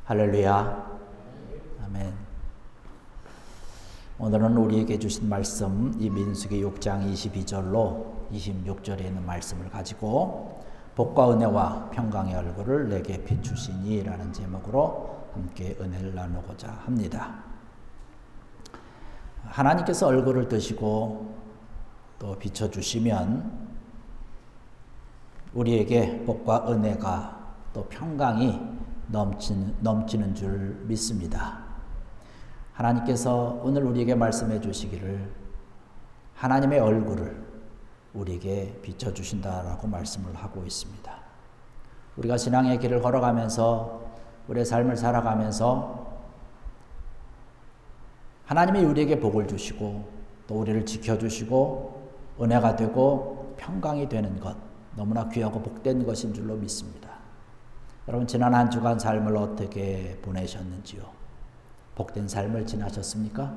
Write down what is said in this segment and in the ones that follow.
할렐루야. 아멘. 오늘은 우리에게 주신 말씀, 이 민수기 6장 22절로 26절에 있는 말씀을 가지고 복과 은혜와 평강의 얼굴을 내게 비추시니 라는 제목으로 함께 은혜를 나누고자 합니다. 하나님께서 얼굴을 드시고 또 비춰주시면 우리에게 복과 은혜가 또 평강이 넘치는 줄 믿습니다. 하나님께서 오늘 우리에게 말씀해 주시기를 하나님의 얼굴을 우리에게 비춰주신다라고 말씀을 하고 있습니다. 우리가 신앙의 길을 걸어가면서 우리의 삶을 살아가면서 하나님이 우리에게 복을 주시고 또 우리를 지켜주시고 은혜가 되고 평강이 되는 것 너무나 귀하고 복된 것인 줄로 믿습니다. 여러분 지난 한 주간 삶을 어떻게 보내셨는지요? 복된 삶을 지나셨습니까?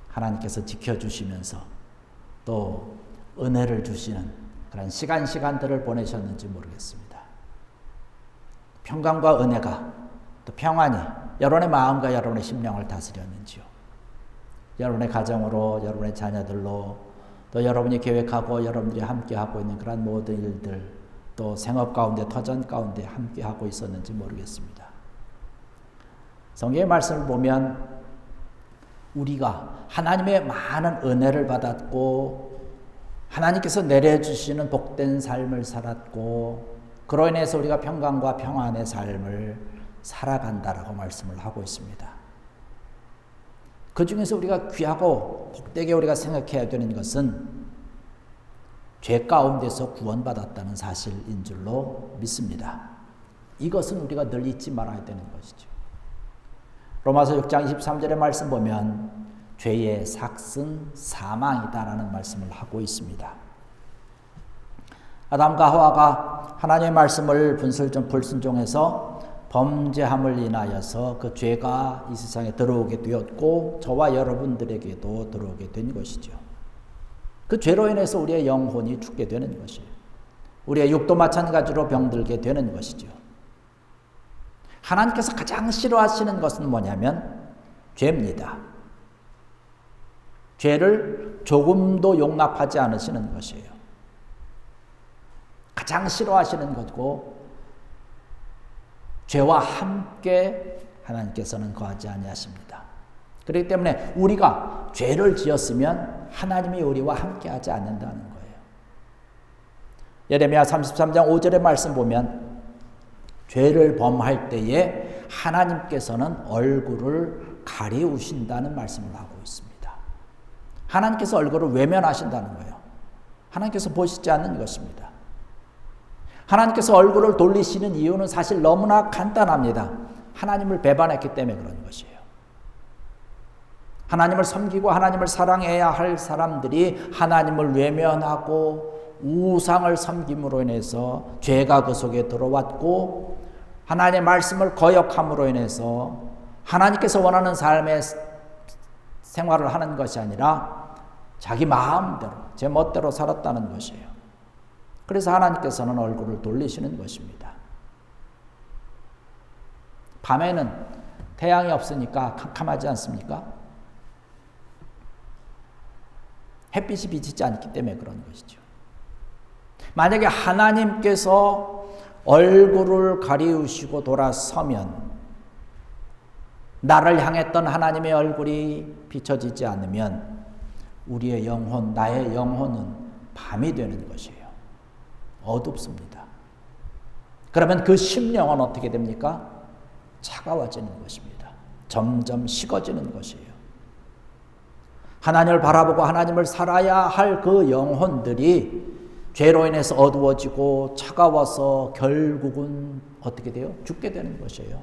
하나님께서 지켜주시면서 또 은혜를 주시는 그런 시간들을 보내셨는지 모르겠습니다. 평강과 은혜가 또 평안이 여러분의 마음과 여러분의 심령을 다스렸는지요? 여러분의 가정으로 여러분의 자녀들로 또 여러분이 계획하고 여러분들이 함께하고 있는 그런 모든 일들 또 생업 가운데 터전 가운데 함께하고 있었는지 모르겠습니다. 성경의 말씀을 보면 우리가 하나님의 많은 은혜를 받았고 하나님께서 내려주시는 복된 삶을 살았고 그로 인해서 우리가 평강과 평안의 삶을 살아간다라고 말씀을 하고 있습니다. 그 중에서 우리가 귀하고 복되게 우리가 생각해야 되는 것은 죄 가운데서 구원받았다는 사실인 줄로 믿습니다. 이것은 우리가 늘 잊지 말아야 되는 것이죠. 로마서 6장 23절의 말씀 보면 죄의 삭은 사망이다라는 말씀을 하고 있습니다. 아담과 하와가 하나님의 말씀을 불순종해서 범죄함을 인하여서 그 죄가 이 세상에 들어오게 되었고 저와 여러분들에게도 들어오게 된 것이죠. 그 죄로 인해서 우리의 영혼이 죽게 되는 것이에요. 우리의 육도 마찬가지로 병들게 되는 것이죠. 하나님께서 가장 싫어하시는 것은 뭐냐면 죄입니다. 죄를 조금도 용납하지 않으시는 것이에요. 가장 싫어하시는 것이고 죄와 함께 하나님께서는 거하지 아니하십니다. 그렇기 때문에 우리가 죄를 지었으면 하나님이 우리와 함께하지 않는다는 거예요. 예레미야 33장 5절의 말씀 보면 죄를 범할 때에 하나님께서는 얼굴을 가리우신다는 말씀을 하고 있습니다. 하나님께서 얼굴을 외면하신다는 거예요. 하나님께서 보시지 않는 것입니다. 하나님께서 얼굴을 돌리시는 이유는 사실 너무나 간단합니다. 하나님을 배반했기 때문에 그런 것이에요. 하나님을 섬기고 하나님을 사랑해야 할 사람들이 하나님을 외면하고 우상을 섬김으로 인해서 죄가 그 속에 들어왔고 하나님의 말씀을 거역함으로 인해서 하나님께서 원하는 삶의 생활을 하는 것이 아니라 자기 마음대로 제 멋대로 살았다는 것이에요. 그래서 하나님께서는 얼굴을 돌리시는 것입니다. 밤에는 태양이 없으니까 캄캄하지 않습니까? 햇빛이 비치지 않기 때문에 그런 것이죠. 만약에 하나님께서 얼굴을 가리우시고 돌아서면 나를 향했던 하나님의 얼굴이 비춰지지 않으면 우리의 영혼, 나의 영혼은 밤이 되는 것이에요. 어둡습니다. 그러면 그 심령은 어떻게 됩니까? 차가워지는 것입니다. 점점 식어지는 것이에요. 하나님을 바라보고 하나님을 살아야 할 그 영혼들이 죄로 인해서 어두워지고 차가워서 결국은 어떻게 돼요? 죽게 되는 것이에요.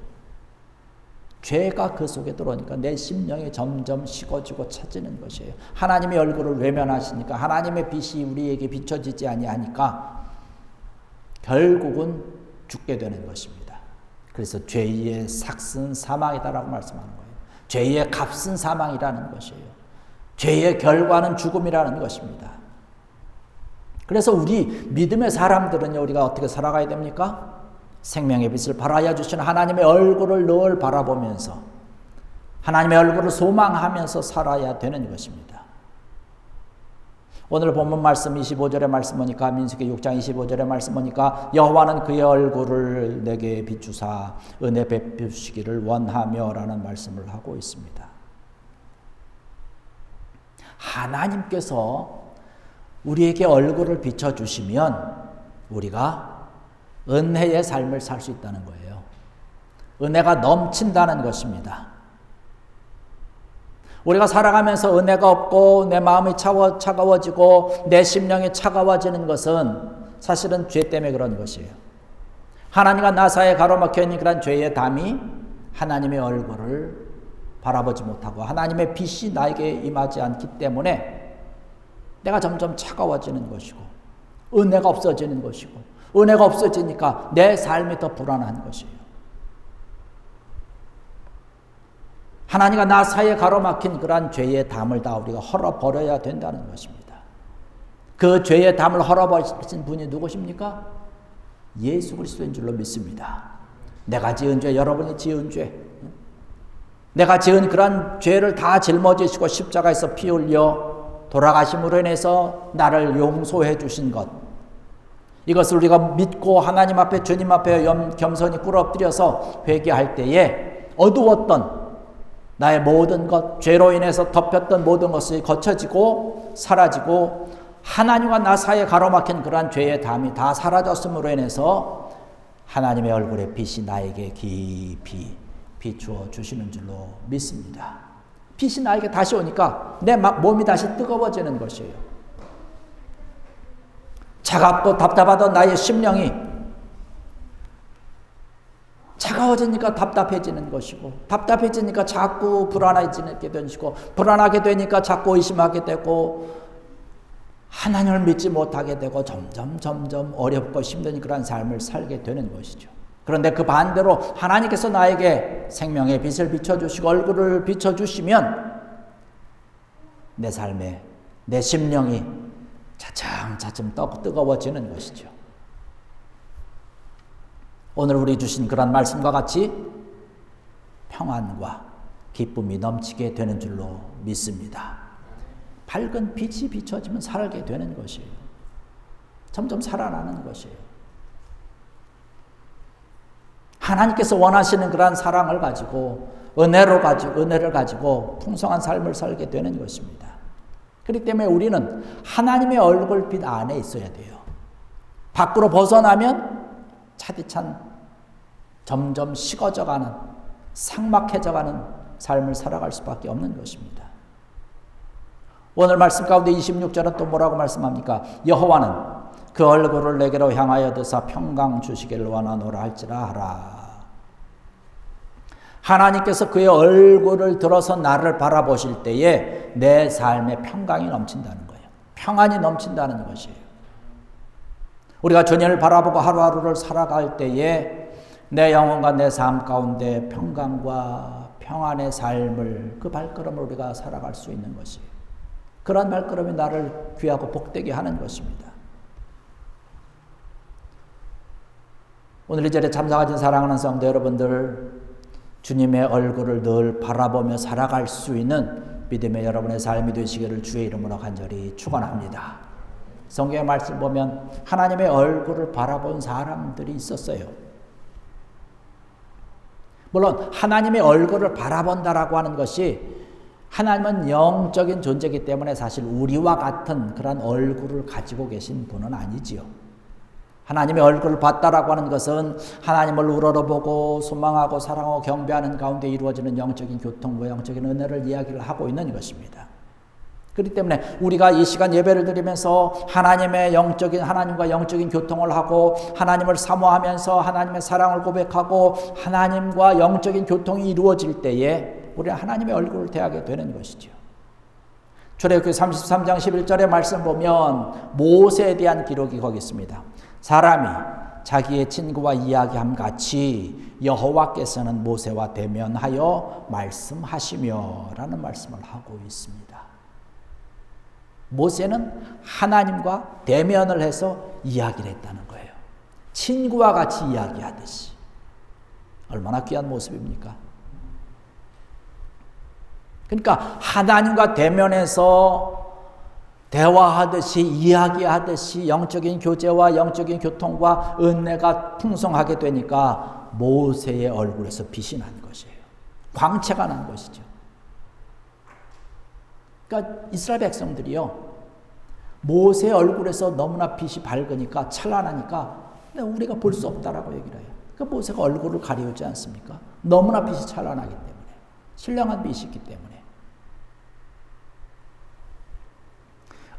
죄가 그 속에 들어오니까 내 심령이 점점 식어지고 차지는 것이에요. 하나님의 얼굴을 외면하시니까 하나님의 빛이 우리에게 비춰지지 아니하니까 결국은 죽게 되는 것입니다. 그래서 죄의 삭은 사망이다라고 말씀하는 거예요. 죄의 값은 사망이라는 것이에요. 죄의 결과는 죽음이라는 것입니다. 그래서 우리 믿음의 사람들은요, 우리가 어떻게 살아가야 됩니까? 생명의 빛을 발하여 주신 하나님의 얼굴을 늘 바라보면서 하나님의 얼굴을 소망하면서 살아야 되는 것입니다. 오늘 본문 말씀 25절의 말씀 보니까 민수기 6장 25절의 말씀 보니까 여호와는 그의 얼굴을 내게 비추사 은혜 베푸시기를 원하며 라는 말씀을 하고 있습니다. 하나님께서 우리에게 얼굴을 비춰주시면 우리가 은혜의 삶을 살 수 있다는 거예요. 은혜가 넘친다는 것입니다. 우리가 살아가면서 은혜가 없고 내 마음이 차가워지고 내 심령이 차가워지는 것은 사실은 죄 때문에 그런 것이에요. 하나님과 나 사이에 가로막혀 있는 그런 죄의 담이 하나님의 얼굴을 바라보지 못하고 하나님의 빛이 나에게 임하지 않기 때문에 내가 점점 차가워지는 것이고 은혜가 없어지는 것이고 은혜가 없어지니까 내 삶이 더 불안한 것이에요. 하나님과 나 사이에 가로막힌 그러한 죄의 담을 다 우리가 헐어버려야 된다는 것입니다. 그 죄의 담을 헐어버리신 분이 누구십니까? 예수 그리스도인 줄로 믿습니다. 내가 지은 죄, 여러분이 지은 죄, 내가 지은 그러한 죄를 다 짊어지시고 십자가에서 피 흘려 돌아가심으로 인해서 나를 용서해 주신 것, 이것을 우리가 믿고 하나님 앞에 주님 앞에 겸손히 꿇어엎드려서 회개할 때에 어두웠던 나의 모든 것, 죄로 인해서 덮였던 모든 것이 거쳐지고 사라지고 하나님과 나 사이에 가로막힌 그러한 죄의 담이 다 사라졌음으로 인해서 하나님의 얼굴의 빛이 나에게 깊이 비추어 주시는 줄로 믿습니다. 빛이 나에게 다시 오니까 내 몸이 다시 뜨거워지는 것이에요. 차갑고 답답하던 나의 심령이 차가워지니까 답답해지는 것이고 답답해지니까 자꾸 불안해지게 되시고 불안하게 되니까 자꾸 의심하게 되고 하나님을 믿지 못하게 되고 점점 어렵고 힘든 그런 삶을 살게 되는 것이죠. 그런데 그 반대로 하나님께서 나에게 생명의 빛을 비춰주시고 얼굴을 비춰주시면 내 삶에 내 심령이 차츰 뜨거워지는 것이죠. 오늘 우리 주신 그런 말씀과 같이 평안과 기쁨이 넘치게 되는 줄로 믿습니다. 밝은 빛이 비춰지면 살게 되는 것이에요. 점점 살아나는 것이에요. 하나님께서 원하시는 그러한 사랑을 가지고 은혜를 가지고 풍성한 삶을 살게 되는 것입니다. 그렇기 때문에 우리는 하나님의 얼굴빛 안에 있어야 돼요. 밖으로 벗어나면 차디찬 점점 식어져가는 삭막해져가는 삶을 살아갈 수밖에 없는 것입니다. 오늘 말씀 가운데 26절은 또 뭐라고 말씀합니까? 여호와는 그 얼굴을 내게로 향하여 드사 평강 주시기를 원하노라 할지라 하라. 하나님께서 그의 얼굴을 들어서 나를 바라보실 때에 내 삶에 평강이 넘친다는 거예요. 평안이 넘친다는 것이에요. 우리가 주님을 바라보고 하루하루를 살아갈 때에 내 영혼과 내 삶 가운데 평강과 평안의 삶을 그 발걸음을 우리가 살아갈 수 있는 것이에요. 그런 발걸음이 나를 귀하고 복되게 하는 것입니다. 오늘 이 자리에 참석하신 사랑하는 성도 여러분들, 주님의 얼굴을 늘 바라보며 살아갈 수 있는 믿음의 여러분의 삶이 되시기를 주의 이름으로 간절히 축원합니다. 성경의 말씀 보면 하나님의 얼굴을 바라본 사람들이 있었어요. 물론 하나님의 얼굴을 바라본다라고 하는 것이 하나님은 영적인 존재이기 때문에 사실 우리와 같은 그런 얼굴을 가지고 계신 분은 아니지요. 하나님의 얼굴을 봤다라고 하는 것은 하나님을 우러러보고 소망하고 사랑하고 경배하는 가운데 이루어지는 영적인 교통과 영적인 은혜를 이야기를 하고 있는 것입니다. 그렇기 때문에 우리가 이 시간 예배를 드리면서 하나님과 영적인 교통을 하고 하나님을 사모하면서 하나님의 사랑을 고백하고 하나님과 영적인 교통이 이루어질 때에 우리는 하나님의 얼굴을 대하게 되는 것이죠. 출애굽기 33장 11절의 말씀 보면 모세에 대한 기록이 거기 있습니다. 사람이 자기의 친구와 이야기함 같이 여호와께서는 모세와 대면하여 말씀하시며 라는 말씀을 하고 있습니다. 모세는 하나님과 대면을 해서 이야기를 했다는 거예요. 친구와 같이 이야기하듯이. 얼마나 귀한 모습입니까? 그러니까 하나님과 대면해서 대화하듯이 이야기하듯이 영적인 교제와 영적인 교통과 은혜가 풍성하게 되니까 모세의 얼굴에서 빛이 난 것이에요. 광채가 난 것이죠. 그러니까 이스라엘 백성들이요, 모세의 얼굴에서 너무나 빛이 밝으니까 찬란하니까 우리가 볼 수 없다라고 얘기를 해요. 그러니까 모세가 얼굴을 가리우지 않습니까? 너무나 빛이 찬란하기 때문에, 신령한 빛이 있기 때문에.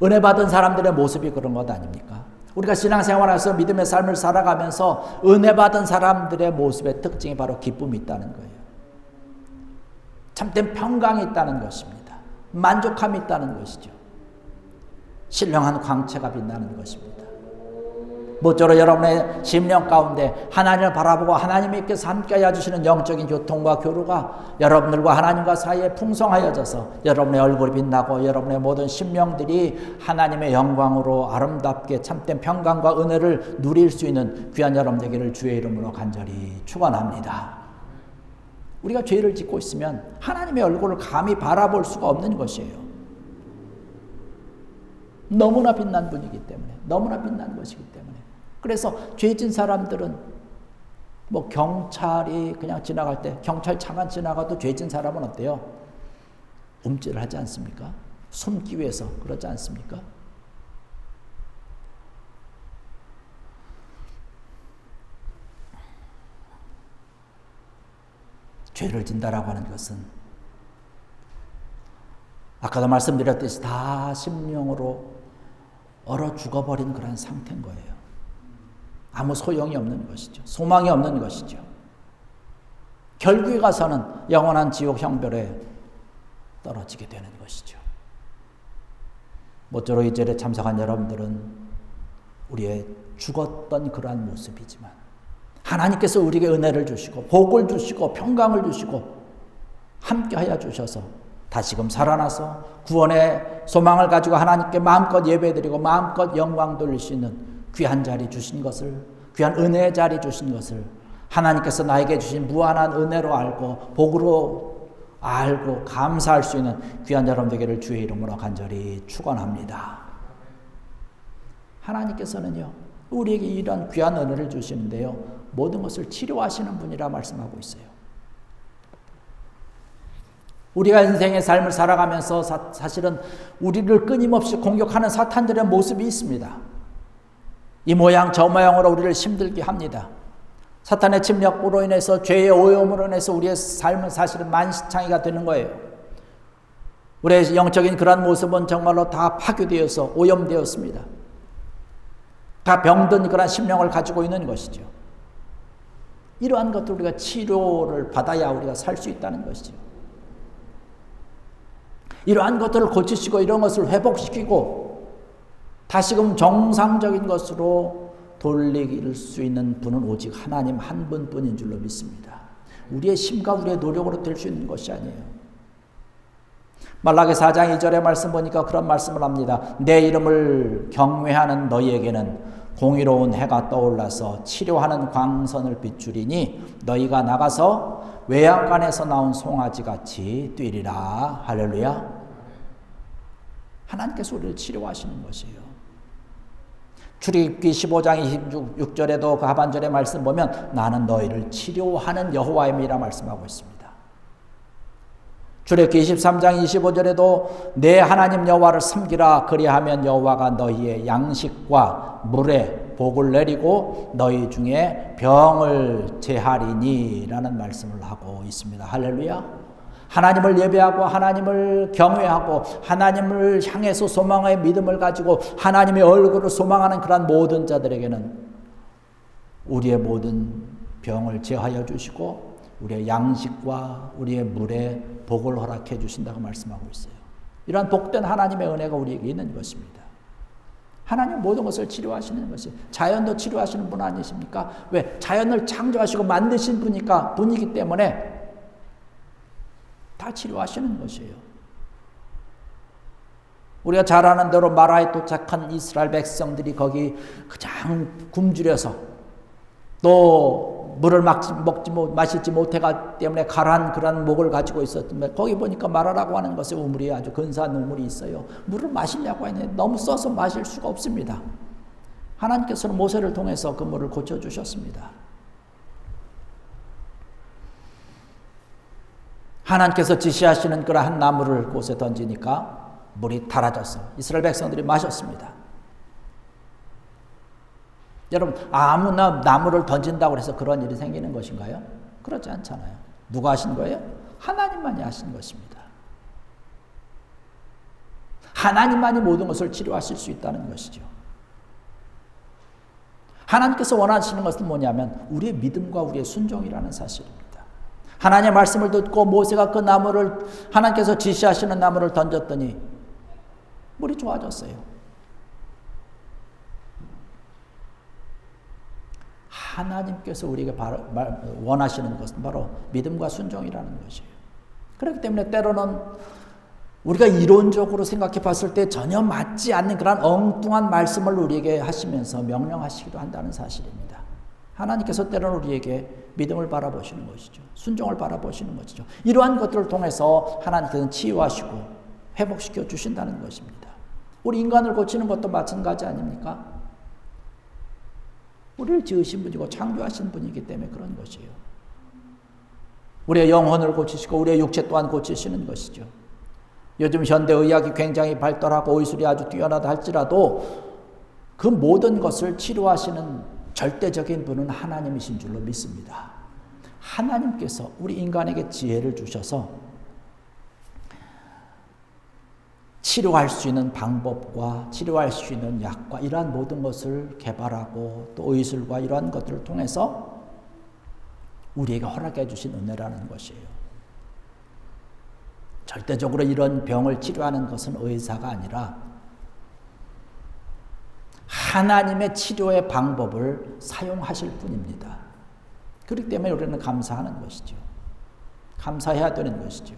은혜 받은 사람들의 모습이 그런 것 아닙니까? 우리가 신앙생활에서 믿음의 삶을 살아가면서 은혜 받은 사람들의 모습의 특징이 바로 기쁨이 있다는 거예요. 참된 평강이 있다는 것입니다. 만족함이 있다는 것이죠. 신령한 광채가 빛나는 것입니다. 모쪼록 여러분의 심령 가운데 하나님을 바라보고 하나님께서 함께 해주시는 영적인 교통과 교류가 여러분들과 하나님과 사이에 풍성하여져서 여러분의 얼굴이 빛나고 여러분의 모든 심령들이 하나님의 영광으로 아름답게 참된 평강과 은혜를 누릴 수 있는 귀한 여러분 되기를 주의 이름으로 간절히 축원합니다. 우리가 죄를 짓고 있으면 하나님의 얼굴을 감히 바라볼 수가 없는 것이에요. 너무나 빛난 분이기 때문에, 너무나 빛난 것이기 때문에. 그래서 죄진 사람들은 뭐 경찰이 그냥 지나갈 때, 경찰차만 지나가도 죄진 사람은 어때요? 움찔을 하지 않습니까? 숨기 위해서 그러지 않습니까? 죄를 진다라고 하는 것은 아까도 말씀드렸듯이 다 심령으로 얼어 죽어버린 그런 상태인 거예요. 아무 소용이 없는 것이죠. 소망이 없는 것이죠. 결국에 가서는 영원한 지옥 형벌에 떨어지게 되는 것이죠. 모쪼록 이 절에 참석한 여러분들은 우리의 죽었던 그러한 모습이지만 하나님께서 우리에게 은혜를 주시고 복을 주시고 평강을 주시고 함께하여 주셔서 다시금 살아나서 구원의 소망을 가지고 하나님께 마음껏 예배드리고 마음껏 영광 돌릴 수 있는 귀한 자리 주신 것을, 귀한 은혜의 자리 주신 것을 하나님께서 나에게 주신 무한한 은혜로 알고 복으로 알고 감사할 수 있는 귀한 여러분 되기를 주의 이름으로 간절히 축원합니다. 하나님께서는요, 우리에게 이런 귀한 은혜를 주시는데요, 모든 것을 치료하시는 분이라 말씀하고 있어요. 우리가 인생의 삶을 살아가면서 사실은 우리를 끊임없이 공격하는 사탄들의 모습이 있습니다. 이 모양 저 모양으로 우리를 힘들게 합니다. 사탄의 침략으로 인해서 죄의 오염으로 인해서 우리의 삶은 사실은 만신창이가 되는 거예요. 우리의 영적인 그런 모습은 정말로 다 파괴되어서 오염되었습니다. 다 병든 그런 심령을 가지고 있는 것이죠. 이러한 것들 우리가 치료를 받아야 우리가 살 수 있다는 것이죠. 이러한 것들을 고치시고 이런 것을 회복시키고 다시금 정상적인 것으로 돌릴 수 있는 분은 오직 하나님 한 분뿐인 줄로 믿습니다. 우리의 힘과 우리의 노력으로 될 수 있는 것이 아니에요. 말라기 4장 2절의 말씀 보니까 그런 말씀을 합니다. 내 이름을 경외하는 너희에게는 공의로운 해가 떠올라서 치료하는 광선을 비추리니 너희가 나가서 외양간에서 나온 송아지같이 뛰리라. 할렐루야. 하나님께서 우리를 치료하시는 것이에요. 출애굽기 15장 26절에도 그 하반절의 말씀 보면 나는 너희를 치료하는 여호와임이라 말씀하고 있습니다. 출애굽기 23장 25절에도 내 하나님 여호와를 섬기라. 그리하면 여호와가 너희의 양식과 물에 복을 내리고 너희 중에 병을 제하리니 라는 말씀을 하고 있습니다. 할렐루야. 하나님을 예배하고 하나님을 경외하고 하나님을 향해서 소망의 믿음을 가지고 하나님의 얼굴을 소망하는 그런 모든 자들에게는 우리의 모든 병을 제하여 주시고 우리의 양식과 우리의 물에 복을 허락해 주신다고 말씀하고 있어요. 이러한 복된 하나님의 은혜가 우리에게 있는 것입니다. 하나님 모든 것을 치료하시는 것이 자연도 치료하시는 분 아니십니까? 왜? 자연을 창조하시고 만드신 분이기 때문에 다 치료하시는 것이에요. 우리가 잘 아는 대로 마라에 도착한 이스라엘 백성들이 거기 그냥 굶주려서 또 물을 마시지 못해가 때문에 가라한 그런 목을 가지고 있었는데 거기 보니까 마라라고 하는 것에 우물이 아주 근사한 우물이 있어요. 물을 마시려고 했는데 너무 써서 마실 수가 없습니다. 하나님께서는 모세를 통해서 그 물을 고쳐주셨습니다. 하나님께서 지시하시는 그러한 나무를 곳에 던지니까 물이 달아졌어요. 이스라엘 백성들이 마셨습니다. 여러분, 아무나 나무를 던진다고 해서 그런 일이 생기는 것인가요? 그렇지 않잖아요. 누가 하신 거예요? 하나님만이 하신 것입니다. 하나님만이 모든 것을 치료하실 수 있다는 것이죠. 하나님께서 원하시는 것은 뭐냐면 우리의 믿음과 우리의 순종이라는 사실입니다. 하나님의 말씀을 듣고 모세가 그 나무를, 하나님께서 지시하시는 나무를 던졌더니 물이 좋아졌어요. 하나님께서 우리에게 원하시는 것은 바로 믿음과 순종이라는 것이에요. 그렇기 때문에 때로는 우리가 이론적으로 생각해 봤을 때 전혀 맞지 않는 그런 엉뚱한 말씀을 우리에게 하시면서 명령하시기도 한다는 사실입니다. 하나님께서 때로는 우리에게 믿음을 바라보시는 것이죠. 순종을 바라보시는 것이죠. 이러한 것들을 통해서 하나님께서는 치유하시고 회복시켜 주신다는 것입니다. 우리 인간을 고치는 것도 마찬가지 아닙니까? 우리를 지으신 분이고 창조하신 분이기 때문에 그런 것이에요. 우리의 영혼을 고치시고 우리의 육체 또한 고치시는 것이죠. 요즘 현대의학이 굉장히 발달하고 의술이 아주 뛰어나다 할지라도 그 모든 것을 치료하시는 절대적인 분은 하나님이신 줄로 믿습니다. 하나님께서 우리 인간에게 지혜를 주셔서 치료할 수 있는 방법과 치료할 수 있는 약과 이러한 모든 것을 개발하고 또 의술과 이러한 것들을 통해서 우리에게 허락해 주신 은혜라는 것이에요. 절대적으로 이런 병을 치료하는 것은 의사가 아니라 하나님의 치료의 방법을 사용하실 뿐입니다. 그렇기 때문에 우리는 감사하는 것이죠. 감사해야 되는 것이죠.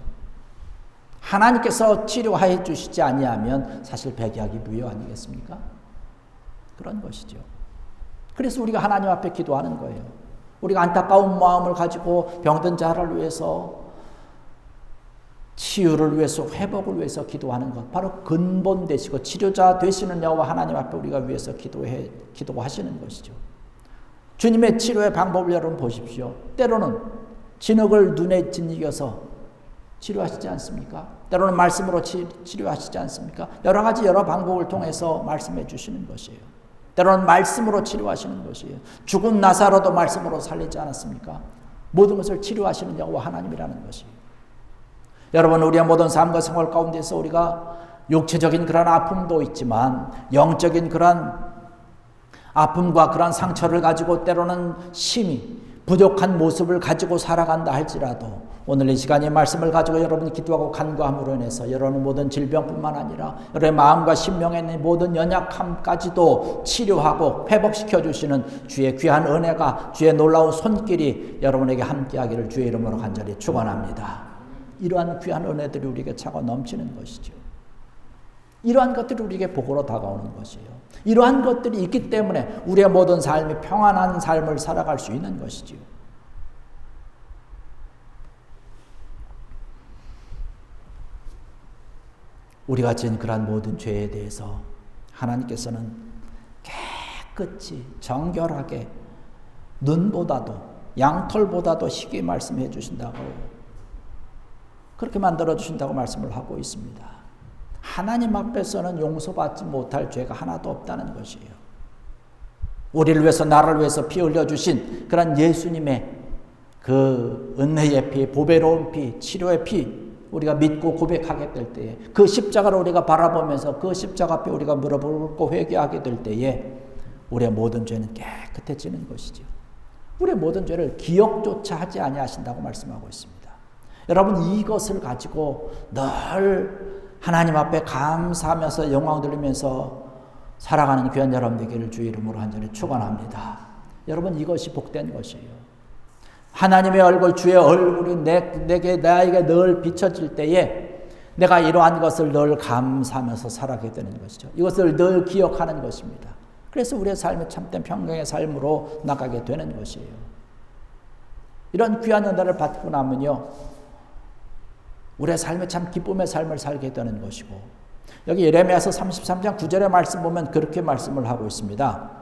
하나님께서 치료해 주시지 아니하면 사실 백약이 무효 아니겠습니까? 그런 것이죠. 그래서 우리가 하나님 앞에 기도하는 거예요. 우리가 안타까운 마음을 가지고 병든 자를 위해서, 치유를 위해서, 회복을 위해서 기도하는 것, 바로 근본 되시고 치료자 되시는 여호와 하나님 앞에 우리가 위해서 기도하시는 것이죠. 주님의 치료의 방법을 여러분 보십시오. 때로는 진흙을 눈에 짓이겨서 치료하시지 않습니까? 때로는 말씀으로 치료하시지 않습니까? 여러 가지 여러 방법을 통해서 말씀해 주시는 것이에요. 때로는 말씀으로 치료하시는 것이에요. 죽은 나사로도 말씀으로 살리지 않았습니까? 모든 것을 치료하시는 여호와 하나님이라는 것이에요. 여러분, 우리의 모든 삶과 생활 가운데서 우리가 육체적인 그런 아픔도 있지만 영적인 그런 아픔과 그런 상처를 가지고 때로는 심히 부족한 모습을 가지고 살아간다 할지라도 오늘 이 시간에 말씀을 가지고 여러분이 기도하고 간구함으로 인해서 여러분의 모든 질병뿐만 아니라 여러분의 마음과 심령에 있는 모든 연약함까지도 치료하고 회복시켜 주시는 주의 귀한 은혜가, 주의 놀라운 손길이 여러분에게 함께하기를 주의 이름으로 간절히 축원합니다. 이러한 귀한 은혜들이 우리에게 차고 넘치는 것이죠. 이러한 것들이 우리에게 복으로 다가오는 것이에요. 이러한 것들이 있기 때문에 우리의 모든 삶이 평안한 삶을 살아갈 수 있는 것이지요. 우리가 지은 그러한 모든 죄에 대해서 하나님께서는 깨끗이 정결하게 눈보다도 양털보다도 희게 말씀해 주신다고, 그렇게 만들어 주신다고 말씀을 하고 있습니다. 하나님 앞에서는 용서받지 못할 죄가 하나도 없다는 것이에요. 우리를 위해서, 나를 위해서 피 흘려주신 그런 예수님의 그 은혜의 피, 보배로운 피, 치료의 피, 우리가 믿고 고백하게 될 때에, 그 십자가를 우리가 바라보면서 그 십자가 앞에 우리가 무릎을 꿇고 회개하게 될 때에 우리의 모든 죄는 깨끗해지는 것이죠. 우리의 모든 죄를 기억조차 하지 아니하신다고 말씀하고 있습니다. 여러분, 이것을 가지고 늘 하나님 앞에 감사하면서 영광 돌리면서 살아가는 귀한 여러분 되기를 주의 이름으로 간절히 축원합니다. 여러분, 이것이 복된 것이에요. 하나님의 얼굴, 주의 얼굴이 나에게 늘 비춰질 때에 내가 이러한 것을 늘 감사하면서 살아가게 되는 것이죠. 이것을 늘 기억하는 것입니다. 그래서 우리의 삶이 참된 평강의 삶으로 나가게 되는 것이에요. 이런 귀한 은혜를 받고 나면요, 우리의 삶이 참 기쁨의 삶을 살게 되는 것이고, 여기 예레미야서 33장 9절의 말씀 보면 그렇게 말씀을 하고 있습니다.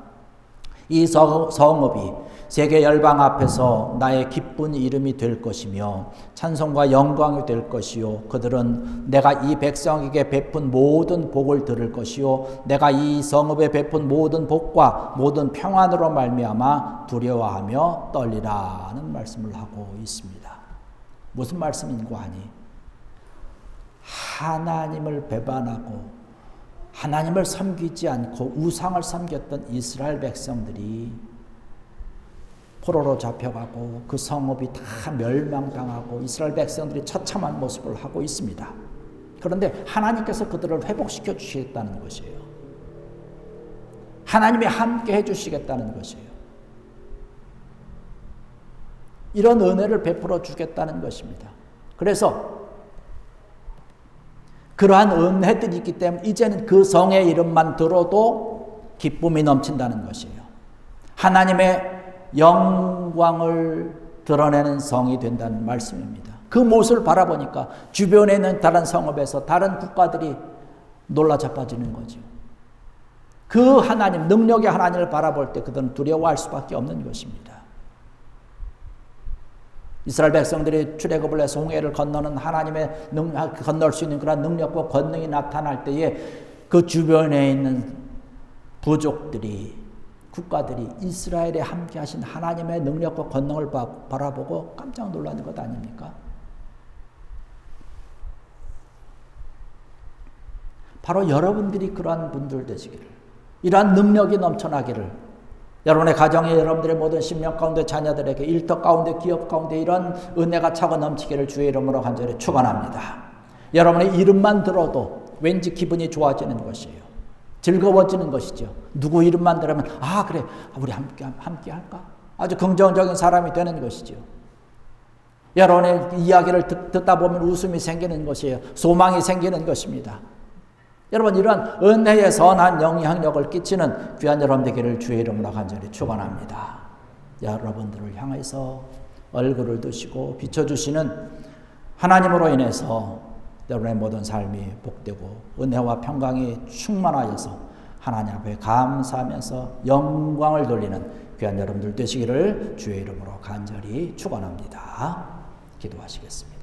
이 성읍이 세계 열방 앞에서 나의 기쁜 이름이 될 것이며 찬송과 영광이 될 것이요, 그들은 내가 이 백성에게 베푼 모든 복을 들을 것이요, 내가 이 성읍에 베푼 모든 복과 모든 평안으로 말미암아 두려워하며 떨리라는 말씀을 하고 있습니다. 무슨 말씀인고 하니, 하나님을 배반하고 하나님을 섬기지 않고 우상을 섬겼던 이스라엘 백성들이 포로로 잡혀가고 그 성읍이 다 멸망당하고 이스라엘 백성들이 처참한 모습을 하고 있습니다. 그런데 하나님께서 그들을 회복시켜 주시겠다는 것이에요. 하나님이 함께 해주시겠다는 것이에요. 이런 은혜를 베풀어 주겠다는 것입니다. 그래서 그러한 은혜들이 있기 때문에 이제는 그 성의 이름만 들어도 기쁨이 넘친다는 것이에요. 하나님의 영광을 드러내는 성이 된다는 말씀입니다. 그 모습을 바라보니까 주변에 있는 다른 성읍에서 다른 국가들이 놀라 자빠지는 거죠. 그 하나님, 능력의 하나님을 바라볼 때 그들은 두려워할 수밖에 없는 것입니다. 이스라엘 백성들이 출애굽을 해서 홍해를 건너는 하나님의 건널 수 있는 그런 능력과 권능이 나타날 때에 그 주변에 있는 부족들이, 국가들이 이스라엘에 함께 하신 하나님의 능력과 권능을 바라보고 깜짝 놀라는 것 아닙니까? 바로 여러분들이 그러한 분들 되시기를, 이러한 능력이 넘쳐나기를, 여러분의 가정에, 여러분들의 모든 심령 가운데, 자녀들에게, 일터 가운데, 기업 가운데 이런 은혜가 차고 넘치기를 주의 이름으로 간절히 축원합니다. 여러분의 이름만 들어도 왠지 기분이 좋아지는 것이에요. 즐거워지는 것이죠. 누구 이름만 들으면 아 그래, 우리 함께 할까? 아주 긍정적인 사람이 되는 것이죠. 여러분의 이야기를 듣다 보면 웃음이 생기는 것이에요. 소망이 생기는 것입니다. 여러분, 이런 은혜의 선한 영향력을 끼치는 귀한 여러분 되기를 주의 이름으로 간절히 축원합니다. 여러분들을 향해서 얼굴을 드시고 비춰주시는 하나님으로 인해서 여러분의 모든 삶이 복되고 은혜와 평강이 충만하여서 하나님 앞에 감사하면서 영광을 돌리는 귀한 여러분들 되시기를 주의 이름으로 간절히 축원합니다. 기도하시겠습니다.